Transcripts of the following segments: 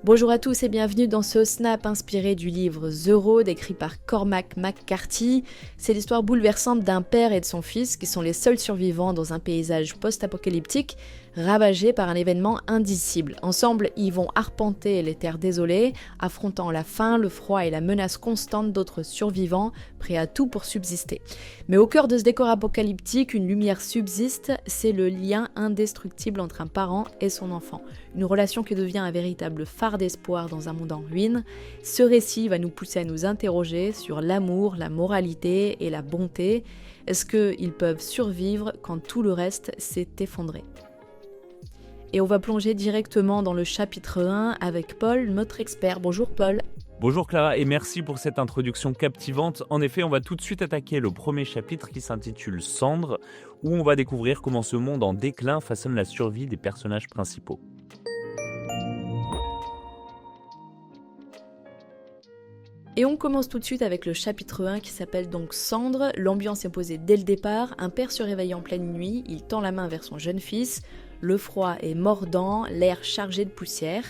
Bonjour à tous et bienvenue dans ce snap inspiré du livre The Road écrit par Cormac McCarthy. C'est l'histoire bouleversante d'un père et de son fils qui sont les seuls survivants dans un paysage post-apocalyptique ravagé par un événement indicible. Ensemble, ils vont arpenter les terres désolées, affrontant la faim, le froid et la menace constante d'autres survivants prêts à tout pour subsister. Mais au cœur de ce décor apocalyptique, une lumière subsiste, c'est le lien indestructible entre un parent et son enfant. Une relation qui devient un véritable phare d'espoir dans un monde en ruine. Ce récit va nous pousser à nous interroger sur l'amour, la moralité et la bonté. Est-ce qu'ils peuvent survivre quand tout le reste s'est effondré ? Et on va plonger directement dans le chapitre 1 avec Paul, notre expert. Bonjour Paul. Bonjour Clara et merci pour cette introduction captivante. En effet, on va tout de suite attaquer le premier chapitre qui s'intitule Cendres, où on va découvrir comment ce monde en déclin façonne la survie des personnages principaux. Et on commence tout de suite avec le chapitre 1 qui s'appelle donc Cendres. L'ambiance est posée dès le départ. Un père se réveille en pleine nuit, il tend la main vers son jeune fils. Le froid est mordant, l'air chargé de poussière.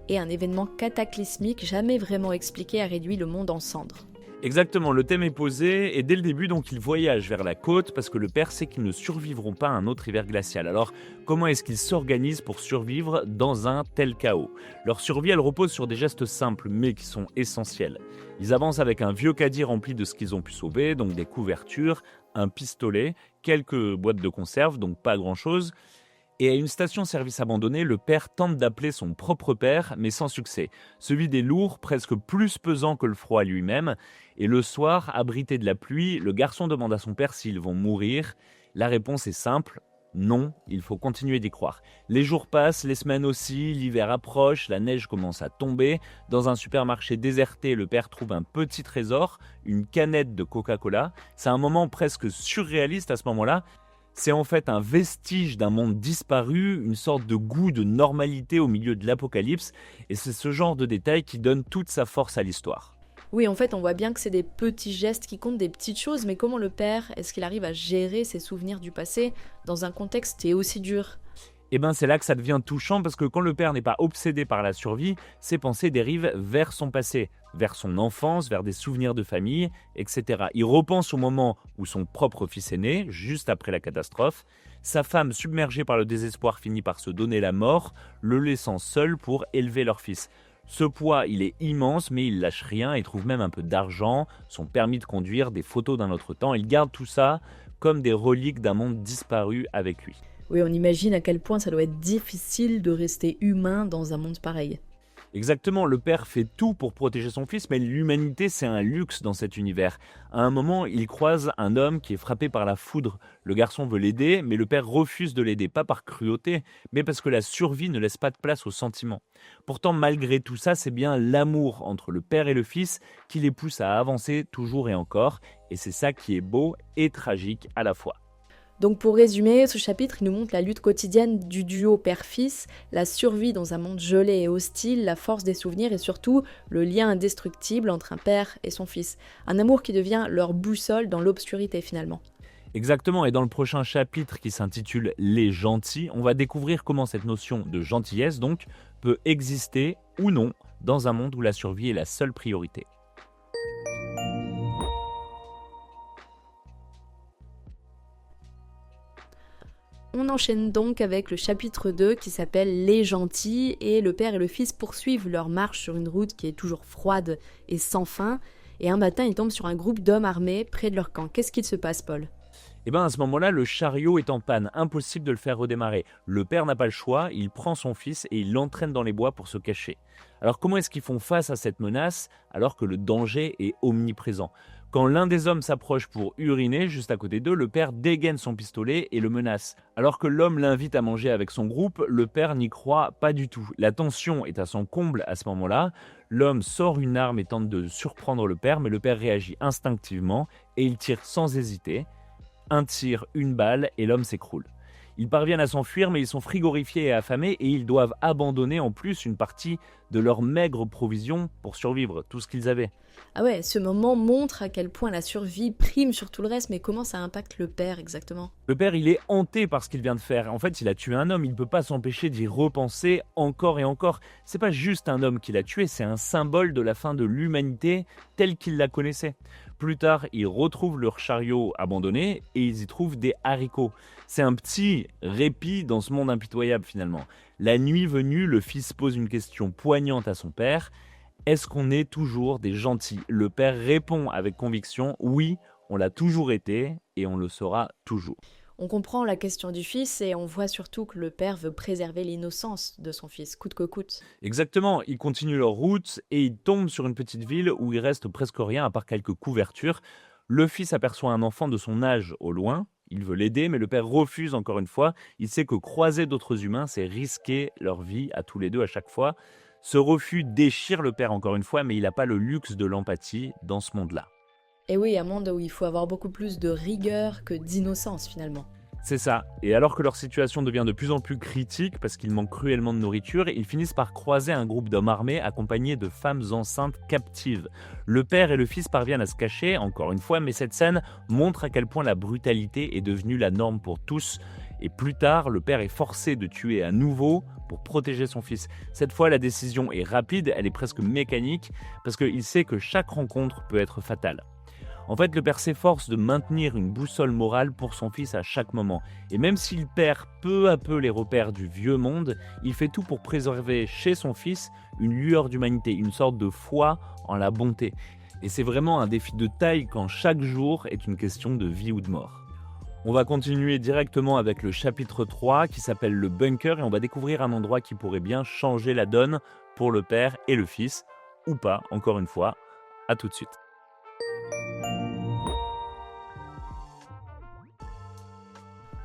Et un événement cataclysmique jamais vraiment expliqué a réduit le monde en cendres. Exactement, le thème est posé et dès le début donc ils voyagent vers la côte parce que le père sait qu'ils ne survivront pas à un autre hiver glacial. Alors comment est-ce qu'ils s'organisent pour survivre dans un tel chaos ? Leur survie elle repose sur des gestes simples mais qui sont essentiels. Ils avancent avec un vieux caddie rempli de ce qu'ils ont pu sauver, donc des couvertures, un pistolet, quelques boîtes de conserve, donc pas grand-chose. Et à une station-service abandonnée, le père tente d'appeler son propre père, mais sans succès. Ce vide est lourd, presque plus pesant que le froid lui-même. Et le soir, abrité de la pluie, le garçon demande à son père s'ils vont mourir. La réponse est simple, non, il faut continuer d'y croire. Les jours passent, les semaines aussi, l'hiver approche, la neige commence à tomber. Dans un supermarché déserté, le père trouve un petit trésor, une canette de Coca-Cola. C'est un moment presque surréaliste à ce moment-là. C'est en fait un vestige d'un monde disparu, une sorte de goût de normalité au milieu de l'apocalypse, et c'est ce genre de détail qui donne toute sa force à l'histoire. Oui, en fait, on voit bien que c'est des petits gestes qui comptent, des petites choses, mais comment le père, est-ce qu'il arrive à gérer ses souvenirs du passé dans un contexte qui est aussi dur ? Et bien c'est là que ça devient touchant parce que quand le père n'est pas obsédé par la survie, ses pensées dérivent vers son passé, vers son enfance, vers des souvenirs de famille, etc. Il repense au moment où son propre fils est né, juste après la catastrophe. Sa femme, submergée par le désespoir, finit par se donner la mort, le laissant seul pour élever leur fils. Ce poids, il est immense, mais il lâche rien, il trouve même un peu d'argent, son permis de conduire, des photos d'un autre temps. Il garde tout ça comme des reliques d'un monde disparu avec lui. Oui, on imagine à quel point ça doit être difficile de rester humain dans un monde pareil. Exactement, le père fait tout pour protéger son fils, mais l'humanité c'est un luxe dans cet univers. À un moment, il croise un homme qui est frappé par la foudre. Le garçon veut l'aider, mais le père refuse de l'aider, pas par cruauté, mais parce que la survie ne laisse pas de place aux sentiments. Pourtant, malgré tout ça, c'est bien l'amour entre le père et le fils qui les pousse à avancer toujours et encore, et c'est ça qui est beau et tragique à la fois. Donc pour résumer, ce chapitre il nous montre la lutte quotidienne du duo père-fils, la survie dans un monde gelé et hostile, la force des souvenirs et surtout le lien indestructible entre un père et son fils. Un amour qui devient leur boussole dans l'obscurité finalement. Exactement, et dans le prochain chapitre qui s'intitule « Les gentils », on va découvrir comment cette notion de gentillesse donc peut exister ou non dans un monde où la survie est la seule priorité. On enchaîne donc avec le chapitre 2 qui s'appelle Les gentils et le père et le fils poursuivent leur marche sur une route qui est toujours froide et sans fin et un matin ils tombent sur un groupe d'hommes armés près de leur camp. Qu'est-ce qu'il se passe Paul ? Et bien à ce moment-là, le chariot est en panne, impossible de le faire redémarrer. Le père n'a pas le choix, il prend son fils et il l'entraîne dans les bois pour se cacher. Alors comment est-ce qu'ils font face à cette menace alors que le danger est omniprésent ? Quand l'un des hommes s'approche pour uriner juste à côté d'eux, le père dégaine son pistolet et le menace. Alors que l'homme l'invite à manger avec son groupe, le père n'y croit pas du tout. La tension est à son comble à ce moment-là. L'homme sort une arme et tente de surprendre le père, mais le père réagit instinctivement et il tire sans hésiter. Un tir, une balle et l'homme s'écroule. Ils parviennent à s'enfuir, mais ils sont frigorifiés et affamés et ils doivent abandonner en plus une partie de leurs maigres provisions pour survivre, tout ce qu'ils avaient. Ah ouais, ce moment montre à quel point la survie prime sur tout le reste, mais comment ça impacte le père exactement? Le père, il est hanté par ce qu'il vient de faire. En fait, il a tué un homme, il ne peut pas s'empêcher d'y repenser encore et encore. C'est pas juste un homme qu'il a tué, c'est un symbole de la fin de l'humanité telle qu'il la connaissait. Plus tard, ils retrouvent leur chariot abandonné et ils y trouvent des haricots. C'est un petit répit dans ce monde impitoyable finalement. La nuit venue, le fils pose une question poignante à son père. Est-ce qu'on est toujours des gentils? Le père répond avec conviction, oui, on l'a toujours été et on le sera toujours. On comprend la question du fils et on voit surtout que le père veut préserver l'innocence de son fils, coûte que coûte. Exactement, ils continuent leur route et ils tombent sur une petite ville où il reste presque rien à part quelques couvertures. Le fils aperçoit un enfant de son âge au loin, il veut l'aider mais le père refuse encore une fois. Il sait que croiser d'autres humains c'est risquer leur vie à tous les deux à chaque fois. Ce refus déchire le père encore une fois mais il n'a pas le luxe de l'empathie dans ce monde-là. Et oui, un monde où il faut avoir beaucoup plus de rigueur que d'innocence finalement. C'est ça. Et alors que leur situation devient de plus en plus critique parce qu'ils manquent cruellement de nourriture, ils finissent par croiser un groupe d'hommes armés accompagnés de femmes enceintes captives. Le père et le fils parviennent à se cacher, encore une fois, mais cette scène montre à quel point la brutalité est devenue la norme pour tous. Et plus tard, le père est forcé de tuer à nouveau pour protéger son fils. Cette fois, la décision est rapide, elle est presque mécanique, parce qu'il sait que chaque rencontre peut être fatale. En fait, le père s'efforce de maintenir une boussole morale pour son fils à chaque moment. Et même s'il perd peu à peu les repères du vieux monde, il fait tout pour préserver chez son fils une lueur d'humanité, une sorte de foi en la bonté. Et c'est vraiment un défi de taille quand chaque jour est une question de vie ou de mort. On va continuer directement avec le chapitre 3 qui s'appelle le bunker et on va découvrir un endroit qui pourrait bien changer la donne pour le père et le fils, ou pas, encore une fois. À tout de suite.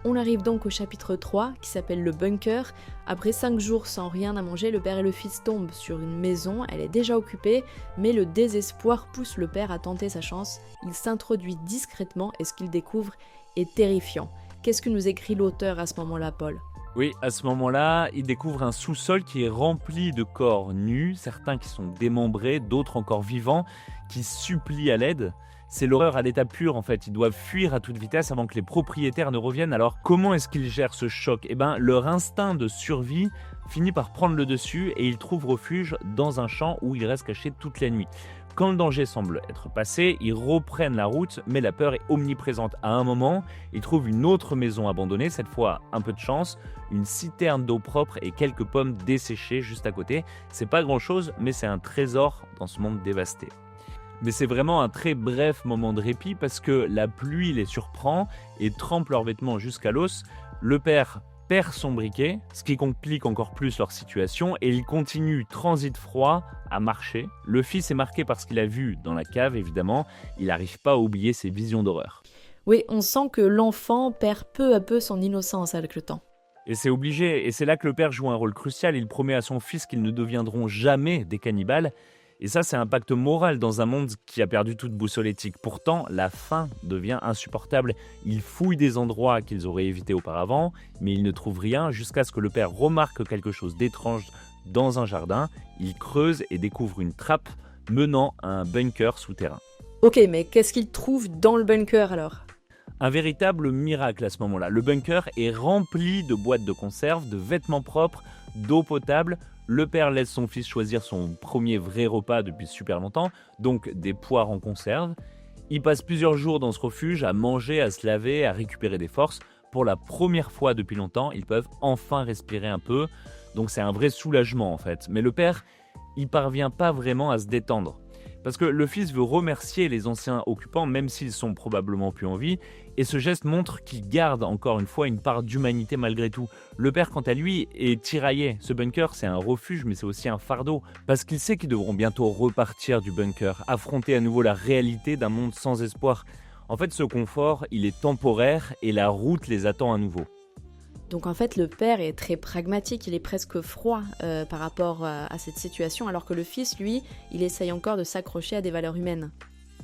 On arrive donc au chapitre 3 qui s'appelle le bunker. Après 5 jours sans rien à manger, le père et le fils tombent sur une maison, elle est déjà occupée, mais le désespoir pousse le père à tenter sa chance. Il s'introduit discrètement et ce qu'il découvre est terrifiant. Qu'est-ce que nous écrit l'auteur à ce moment-là, Paul ? Oui, à ce moment-là, il découvre un sous-sol qui est rempli de corps nus, certains qui sont démembrés, d'autres encore vivants, qui supplient à l'aide. C'est l'horreur à l'état pur en fait, ils doivent fuir à toute vitesse avant que les propriétaires ne reviennent. Alors comment est-ce qu'ils gèrent ce choc ? Leur instinct de survie finit par prendre le dessus et ils trouvent refuge dans un champ où ils restent cachés toute la nuit. Quand le danger semble être passé, ils reprennent la route, mais la peur est omniprésente. À un moment, ils trouvent une autre maison abandonnée, cette fois un peu de chance, une citerne d'eau propre et quelques pommes desséchées juste à côté. C'est pas grand-chose, mais c'est un trésor dans ce monde dévasté. Mais c'est vraiment un très bref moment de répit parce que la pluie les surprend et trempe leurs vêtements jusqu'à l'os. Le père perd son briquet, ce qui complique encore plus leur situation, et il continue, transit froid, à marcher. Le fils est marqué par ce qu'il a vu dans la cave, évidemment. Il n'arrive pas à oublier ses visions d'horreur. Oui, on sent que l'enfant perd peu à peu son innocence avec le temps. Et c'est obligé, et c'est là que le père joue un rôle crucial. Il promet à son fils qu'ils ne deviendront jamais des cannibales. Et ça, c'est un pacte moral dans un monde qui a perdu toute boussole éthique. Pourtant, la faim devient insupportable. Ils fouillent des endroits qu'ils auraient évités auparavant, mais ils ne trouvent rien jusqu'à ce que le père remarque quelque chose d'étrange dans un jardin. Il creuse et découvre une trappe menant à un bunker souterrain. Ok, mais qu'est-ce qu'il trouve dans le bunker alors ? Un véritable miracle à ce moment-là. Le bunker est rempli de boîtes de conserve, de vêtements propres, d'eau potable. Le père laisse son fils choisir son premier vrai repas depuis super longtemps, donc des poires en conserve. Il passe plusieurs jours dans ce refuge à manger, à se laver, à récupérer des forces. Pour la première fois depuis longtemps, ils peuvent enfin respirer un peu. Donc c'est un vrai soulagement en fait. Mais le père, il parvient pas vraiment à se détendre. Parce que le fils veut remercier les anciens occupants, même s'ils sont probablement plus en vie, et ce geste montre qu'il garde encore une fois une part d'humanité malgré tout. Le père, quant à lui, est tiraillé. Ce bunker, c'est un refuge, mais c'est aussi un fardeau, parce qu'il sait qu'ils devront bientôt repartir du bunker, affronter à nouveau la réalité d'un monde sans espoir. En fait, ce confort, il est temporaire, et la route les attend à nouveau. Donc en fait, le père est très pragmatique, il est presque froid par rapport à cette situation, alors que le fils, lui, il essaye encore de s'accrocher à des valeurs humaines.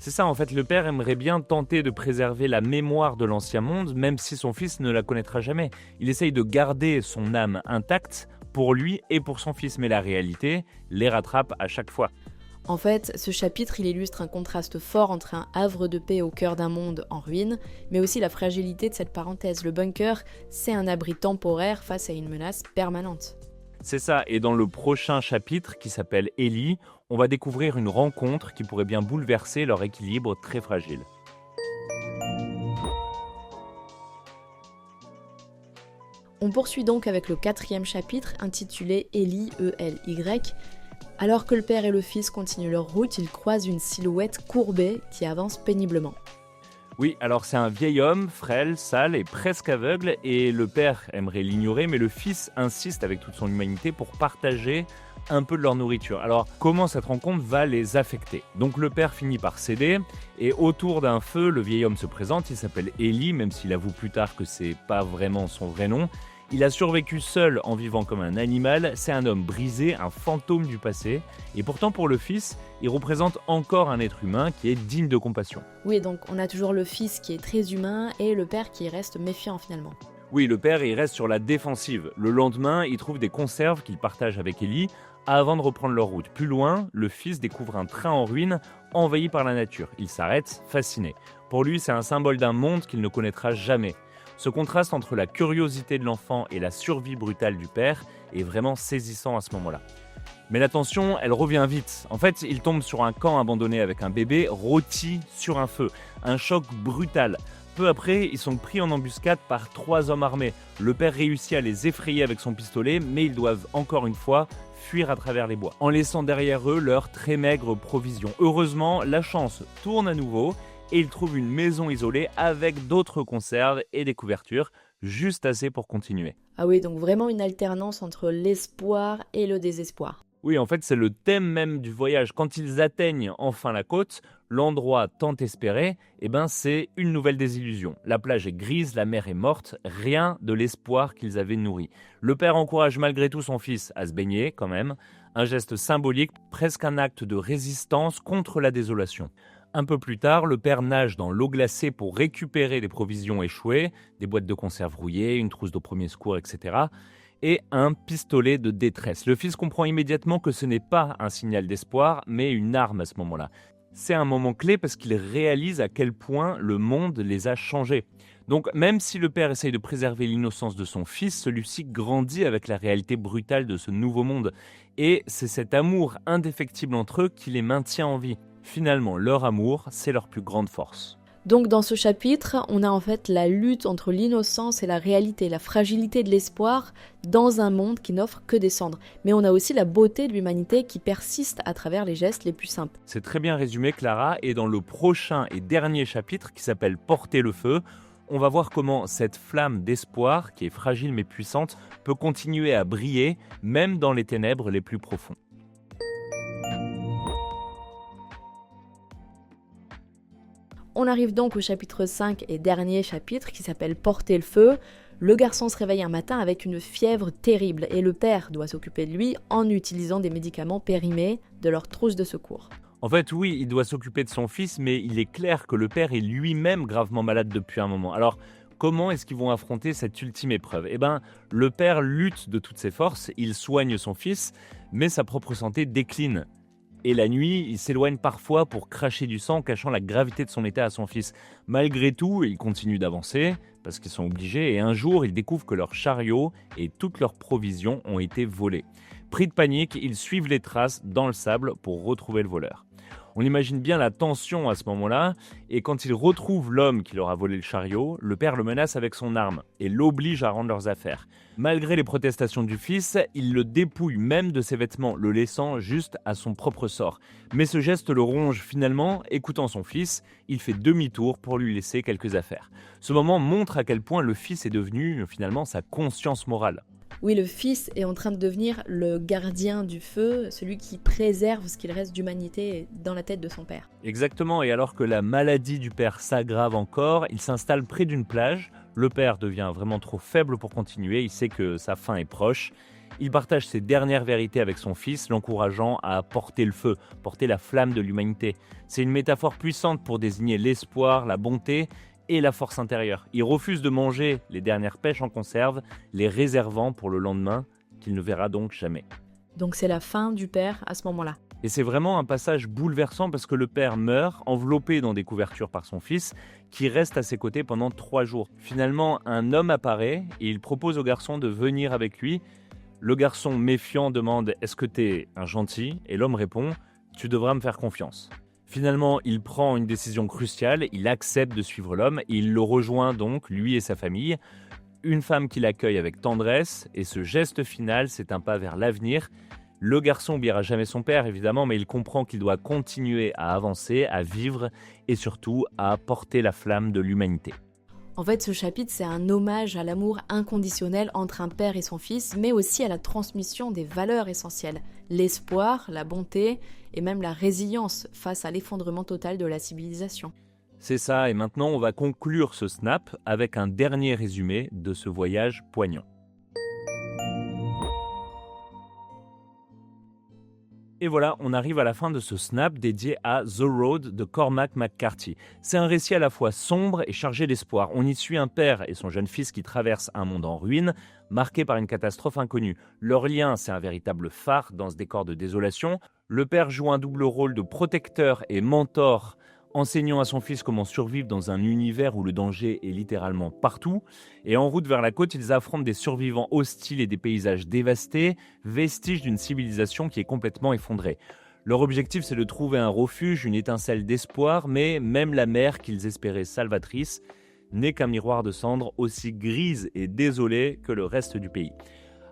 C'est ça, en fait, le père aimerait bien tenter de préserver la mémoire de l'ancien monde, même si son fils ne la connaîtra jamais. Il essaye de garder son âme intacte pour lui et pour son fils, mais la réalité les rattrape à chaque fois. En fait, ce chapitre, il illustre un contraste fort entre un havre de paix au cœur d'un monde en ruine, mais aussi la fragilité de cette parenthèse. Le bunker, c'est un abri temporaire face à une menace permanente. C'est ça, et dans le prochain chapitre, qui s'appelle Ellie, on va découvrir une rencontre qui pourrait bien bouleverser leur équilibre très fragile. On poursuit donc avec le 4e chapitre intitulé Ellie, E-L-Y. Alors que le père et le fils continuent leur route, ils croisent une silhouette courbée qui avance péniblement. Oui, alors c'est un vieil homme, frêle, sale et presque aveugle, et le père aimerait l'ignorer, mais le fils insiste avec toute son humanité pour partager un peu de leur nourriture. Alors, comment cette rencontre va les affecter? Donc le père finit par céder, et autour d'un feu, le vieil homme se présente, il s'appelle Ellie, même s'il avoue plus tard que c'est pas vraiment son vrai nom. Il a survécu seul en vivant comme un animal, c'est un homme brisé, un fantôme du passé, et pourtant pour le fils, il représente encore un être humain qui est digne de compassion. Oui, donc on a toujours le fils qui est très humain et le père qui reste méfiant finalement. Oui, le père, il reste sur la défensive. Le lendemain, il trouve des conserves qu'il partage avec Ellie avant de reprendre leur route. Plus loin, le fils découvre un train en ruine envahi par la nature. Il s'arrête, fasciné. Pour lui, c'est un symbole d'un monde qu'il ne connaîtra jamais. Ce contraste entre la curiosité de l'enfant et la survie brutale du père est vraiment saisissant à ce moment-là. Mais la tension, elle revient vite. En fait, il tombe sur un camp abandonné avec un bébé rôti sur un feu. Un choc brutal. Peu après, ils sont pris en embuscade par 3 hommes armés. Le père réussit à les effrayer avec son pistolet, mais ils doivent encore une fois fuir à travers les bois, en laissant derrière eux leurs très maigres provisions. Heureusement, la chance tourne à nouveau et ils trouvent une maison isolée avec d'autres conserves et des couvertures, juste assez pour continuer. Ah oui, donc vraiment une alternance entre l'espoir et le désespoir. Oui, en fait, c'est le thème même du voyage. Quand ils atteignent enfin la côte, l'endroit tant espéré, c'est une nouvelle désillusion. La plage est grise, la mer est morte, rien de l'espoir qu'ils avaient nourri. Le père encourage malgré tout son fils à se baigner, quand même. Un geste symbolique, presque un acte de résistance contre la désolation. Un peu plus tard, le père nage dans l'eau glacée pour récupérer des provisions échouées, des boîtes de conserve rouillées, une trousse de premier secours, etc. et un pistolet de détresse. Le fils comprend immédiatement que ce n'est pas un signal d'espoir, mais une arme à ce moment-là. C'est un moment clé parce qu'il réalise à quel point le monde les a changés. Donc même si le père essaye de préserver l'innocence de son fils, celui-ci grandit avec la réalité brutale de ce nouveau monde. Et c'est cet amour indéfectible entre eux qui les maintient en vie. Finalement, leur amour, c'est leur plus grande force. Donc dans ce chapitre, on a en fait la lutte entre l'innocence et la réalité, la fragilité de l'espoir dans un monde qui n'offre que des cendres. Mais on a aussi la beauté de l'humanité qui persiste à travers les gestes les plus simples. C'est très bien résumé, Clara, et dans le prochain et dernier chapitre qui s'appelle « Porter le feu », on va voir comment cette flamme d'espoir, qui est fragile mais puissante, peut continuer à briller même dans les ténèbres les plus profonds. On arrive donc au chapitre 5 et dernier chapitre qui s'appelle « Porter le feu ». Le garçon se réveille un matin avec une fièvre terrible et le père doit s'occuper de lui en utilisant des médicaments périmés de leur trousse de secours. En fait, oui, il doit s'occuper de son fils, mais il est clair que le père est lui-même gravement malade depuis un moment. Alors, comment est-ce qu'ils vont affronter cette ultime épreuve? Le père lutte de toutes ses forces, il soigne son fils, mais sa propre santé décline. Et la nuit, il s'éloigne parfois pour cracher du sang, cachant la gravité de son état à son fils. Malgré tout, il continue d'avancer, parce qu'ils sont obligés, et un jour, ils découvrent que leur chariot et toutes leurs provisions ont été volées. Pris de panique, ils suivent les traces dans le sable pour retrouver le voleur. On imagine bien la tension à ce moment-là, et quand ils retrouvent l'homme qui leur a volé le chariot, le père le menace avec son arme et l'oblige à rendre leurs affaires. Malgré les protestations du fils, il le dépouille même de ses vêtements, le laissant juste à son propre sort. Mais ce geste le ronge finalement, écoutant son fils, il fait demi-tour pour lui laisser quelques affaires. Ce moment montre à quel point le fils est devenu finalement sa conscience morale. Oui, le fils est en train de devenir le gardien du feu, celui qui préserve ce qu'il reste d'humanité dans la tête de son père. Exactement, et alors que la maladie du père s'aggrave encore, il s'installe près d'une plage. Le père devient vraiment trop faible pour continuer, il sait que sa fin est proche. Il partage ses dernières vérités avec son fils, l'encourageant à porter le feu, porter la flamme de l'humanité. C'est une métaphore puissante pour désigner l'espoir, la bonté et la force intérieure. Il refuse de manger les dernières pêches en conserve, les réservant pour le lendemain, qu'il ne verra donc jamais. Donc c'est la fin du père à ce moment-là. Et c'est vraiment un passage bouleversant parce que le père meurt, enveloppé dans des couvertures par son fils, qui reste à ses côtés pendant 3 jours. Finalement, un homme apparaît et il propose au garçon de venir avec lui. Le garçon méfiant demande « Est-ce que t'es un gentil ?» Et l'homme répond « Tu devras me faire confiance ». Finalement, il prend une décision cruciale, il accepte de suivre l'homme et il le rejoint donc, lui et sa famille. Une femme qui l'accueille avec tendresse et ce geste final, c'est un pas vers l'avenir. Le garçon n'oubliera jamais son père, évidemment, mais il comprend qu'il doit continuer à avancer, à vivre et surtout à porter la flamme de l'humanité. En fait, ce chapitre, c'est un hommage à l'amour inconditionnel entre un père et son fils, mais aussi à la transmission des valeurs essentielles. L'espoir, la bonté et même la résilience face à l'effondrement total de la civilisation. C'est ça, et maintenant on va conclure ce snap avec un dernier résumé de ce voyage poignant. Et voilà, on arrive à la fin de ce snap dédié à The Road de Cormac McCarthy. C'est un récit à la fois sombre et chargé d'espoir. On y suit un père et son jeune fils qui traversent un monde en ruine, marqué par une catastrophe inconnue. Leur lien, c'est un véritable phare dans ce décor de désolation. Le père joue un double rôle de protecteur et mentor, enseignant à son fils comment survivre dans un univers où le danger est littéralement partout. Et en route vers la côte, ils affrontent des survivants hostiles et des paysages dévastés, vestiges d'une civilisation qui est complètement effondrée. Leur objectif, c'est de trouver un refuge, une étincelle d'espoir, mais même la mer qu'ils espéraient salvatrice n'est qu'un miroir de cendres aussi grise et désolée que le reste du pays.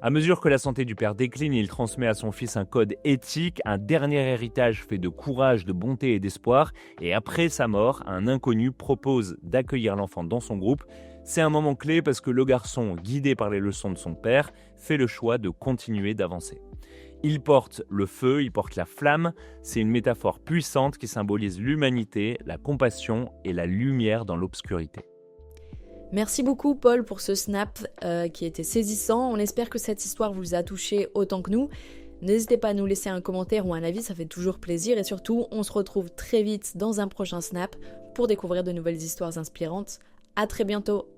À mesure que la santé du père décline, il transmet à son fils un code éthique, un dernier héritage fait de courage, de bonté et d'espoir. Et après sa mort, un inconnu propose d'accueillir l'enfant dans son groupe. C'est un moment clé parce que le garçon, guidé par les leçons de son père, fait le choix de continuer d'avancer. Il porte le feu, il porte la flamme. C'est une métaphore puissante qui symbolise l'humanité, la compassion et la lumière dans l'obscurité. Merci beaucoup Paul pour ce snap qui était saisissant. On espère que cette histoire vous a touché autant que nous. N'hésitez pas à nous laisser un commentaire ou un avis, ça fait toujours plaisir. Et surtout, on se retrouve très vite dans un prochain snap pour découvrir de nouvelles histoires inspirantes. À très bientôt.